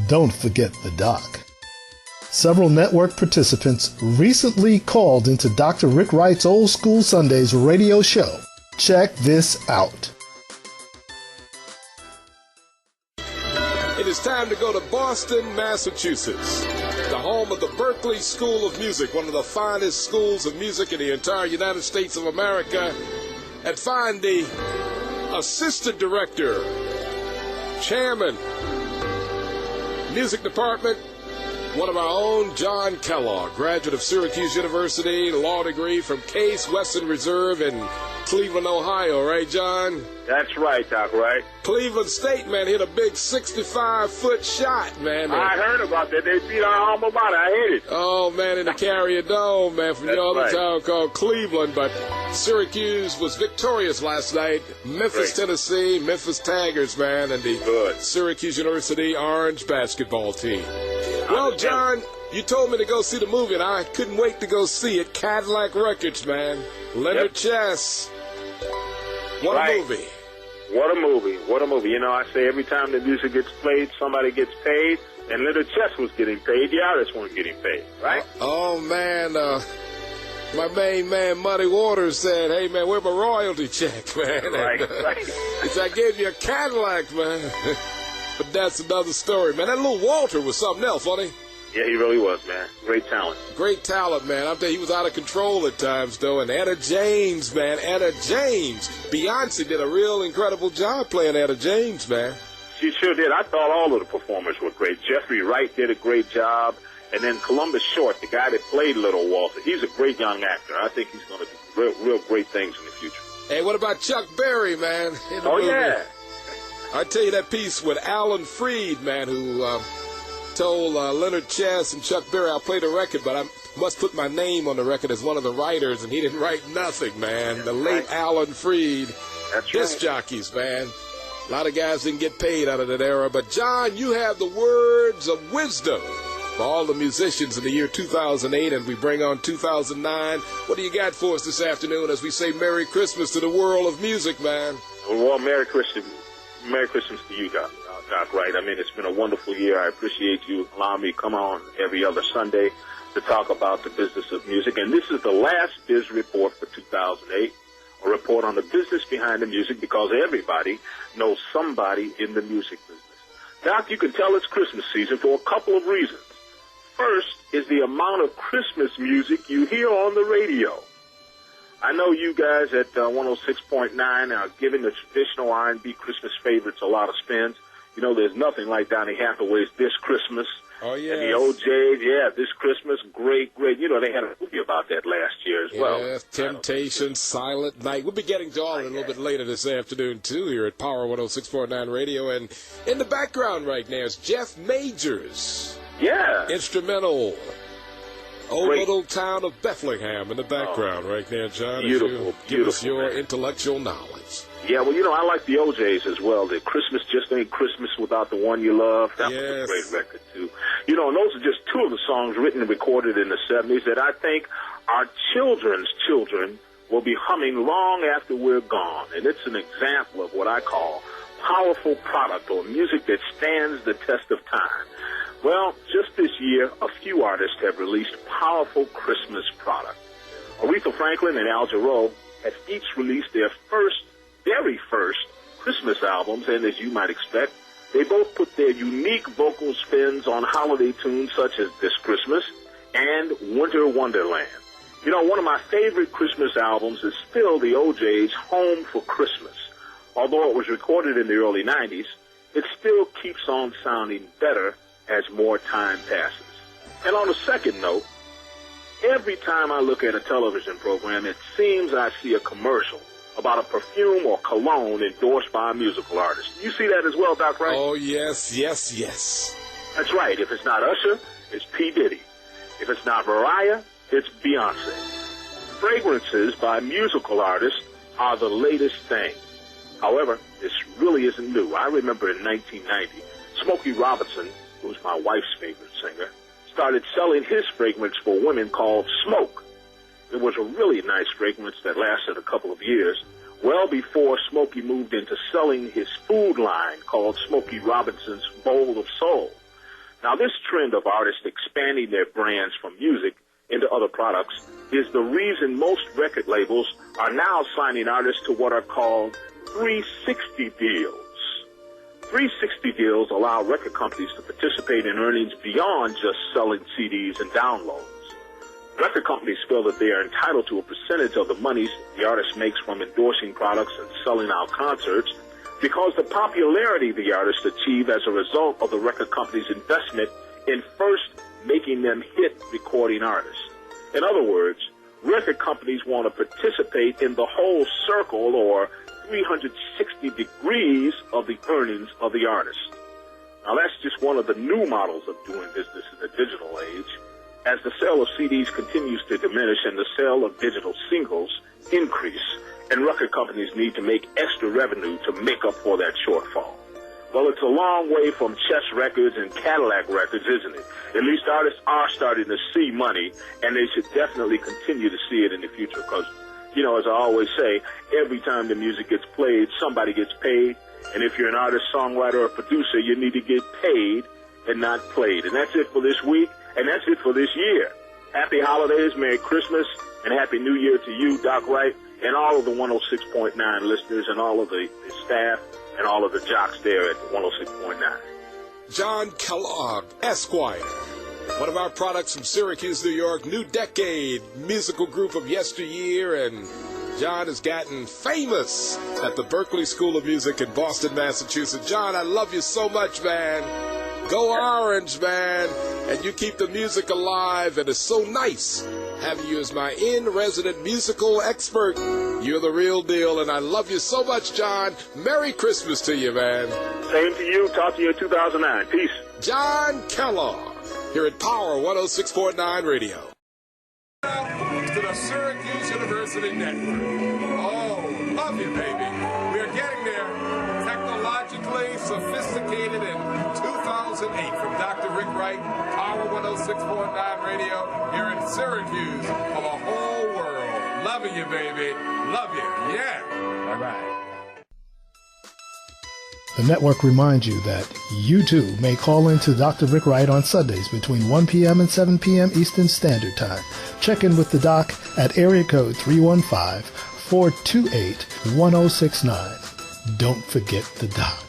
Don't forget the doc. Several network participants recently called into Dr. Rick Wright's Old School Sundays radio show. Check this out. It is time to go to Boston, Massachusetts, the home of the Berklee School of Music, one of the finest schools of music in the entire United States of America, and find the assistant director, chairman, music department, one of our own, John Kellogg, graduate of Syracuse University, law degree from Case Western Reserve in Cleveland, Ohio, right, John? That's right, Doc, right? Cleveland State, man, hit a big 65-foot shot, man. I heard about that. They beat our alma mater. I hate it. Oh, man, in the Carrier Dome, man, from your other town called Cleveland. But Syracuse was victorious last night. Memphis, Tennessee, Memphis Tigers, man, and the Syracuse University Orange basketball team. Well, John, you told me to go see the movie, and I couldn't wait to go see it. Cadillac Records, man. Leonard Chess. What a movie. What a movie. What a movie. You know, I say every time the music gets played, somebody gets paid, and Leonard Chess was getting paid. The artists weren't getting paid, right? Oh, man. My main man, Muddy Waters, said, hey, man, where's my royalty check, man? Right. He said, I gave you a Cadillac, man. But that's another story, man. That little Walter was something else, wasn't he? Yeah, he really was, man. Great talent. Great talent, man. I'm telling you, he was out of control at times, though. And Etta James, man. Etta James. Beyonce did a real incredible job playing Etta James, man. She sure did. I thought all of the performers were great. Jeffrey Wright did a great job. And then Columbus Short, the guy that played Little Walter, he's a great young actor. I think he's going to do real great things in the future. Hey, what about Chuck Berry, man? Oh, yeah. I tell you that piece with Alan Freed, man, who told Leonard Chess and Chuck Berry, I'll play the record, but I must put my name on the record as one of the writers, and he didn't write nothing, man. The late Alan Freed. That's disc jockeys, man. A lot of guys didn't get paid out of that era. But, John, you have the words of wisdom for all the musicians in the year 2008, and we bring on 2009. What do you got for us this afternoon as we say Merry Christmas to the world of music, man? Well, Merry Christmas. Merry Christmas to you, Doc Wright. I mean, it's been a wonderful year. I appreciate you allowing me to come on every other Sunday to talk about the business of music. And this is the last Biz Report for 2008, a report on the business behind the music, because everybody knows somebody in the music business. Doc, you can tell it's Christmas season for a couple of reasons. First is the amount of Christmas music you hear on the radio. I know you guys at 106.9 are giving the traditional R&B Christmas favorites a lot of spins. You know, there's nothing like Donny Hathaway's This Christmas. Oh, yeah. And the OJ's, This Christmas, great. You know, they had a movie about that last year as well. Yes, Temptation, Silent Night. We'll be getting to all of it a little bit later this afternoon, too, here at Power 106.9 Radio. And in the background right now is Jeff Majors. Yeah. Instrumental. Little town of Bethlehem in the background right there, John. Beautiful. Give us your intellectual knowledge. Yeah, well, you know, I like the OJ's as well. The Christmas Just Ain't Christmas Without the One You Love. That was a great record, too. You know, and those are just two of the songs written and recorded in the 70s that I think our children's children will be humming long after we're gone. And it's an example of what I call powerful product, or music that stands the test of time. Well, just this year, a few artists have released powerful Christmas product. Aretha Franklin and Al Jarreau have each released their very first Christmas albums, and as you might expect, they both put their unique vocal spins on holiday tunes such as This Christmas and Winter Wonderland. You know, one of my favorite Christmas albums is still the OJ's Home for Christmas. Although it was recorded in the early 90s, it still keeps on sounding better as more time passes. And on a second note, every time I look at a television program, it seems I see a commercial about a perfume or cologne endorsed by a musical artist. You see that as well, Doc Wright? Oh, yes. That's right. If it's not Usher, it's P. Diddy. If it's not Mariah, it's Beyonce. Fragrances by musical artists are the latest thing. However, this really isn't new. I remember in 1990, Smokey Robinson, who's my wife's favorite singer, started selling his fragrance for women called Smoke. It was a really nice fragrance that lasted a couple of years, well before Smokey moved into selling his food line called Smokey Robinson's Bowl of Soul. Now, this trend of artists expanding their brands from music into other products is the reason most record labels are now signing artists to what are called 360 deals. 360 deals allow record companies to participate in earnings beyond just selling CDs and downloads. Record companies feel that they are entitled to a percentage of the monies the artist makes from endorsing products and selling out concerts because the popularity the artists achieve as a result of the record company's investment in first making them hit recording artists. In other words, record companies want to participate in the whole circle or 360 degrees of the earnings of the artist. Now, that's just one of the new models of doing business in the digital age. As the sale of CDs continues to diminish and the sale of digital singles increase, and record companies need to make extra revenue to make up for that shortfall. Well, it's a long way from Chess Records and Cadillac Records, isn't it? At least artists are starting to see money, and they should definitely continue to see it in the future because, you know, as I always say, every time the music gets played, somebody gets paid. And if you're an artist, songwriter, or producer, you need to get paid and not played. And that's it for this week, and that's it for this year. Happy holidays, Merry Christmas, and Happy New Year to you, Doc Wright, and all of the 106.9 listeners and all of the staff and all of the jocks there at 106.9. John Kellogg, Esquire. One of our products from Syracuse, New York, New Decade, musical group of yesteryear, and John has gotten famous at the Berklee School of Music in Boston, Massachusetts. John, I love you so much, man. Go Orange, man. And you keep the music alive, and it's so nice having you as my in-resident musical expert. You're the real deal, and I love you so much, John. Merry Christmas to you, man. Same to you. Talk to you in 2009. Peace. John Kellogg, here at Power 106.9 Radio. To the Syracuse University Network. Oh, love you, baby. We're getting there. Technologically sophisticated in 2008 from Dr. Rick Wright, Power 106.9 Radio, here in Syracuse for the whole world. Loving you, baby. Love you. Yeah. Bye-bye. The network reminds you that you too may call in to Dr. Rick Wright on Sundays between 1 p.m. and 7 p.m. Eastern Standard Time. Check in with the doc at area code 315-428-1069. Don't forget the doc.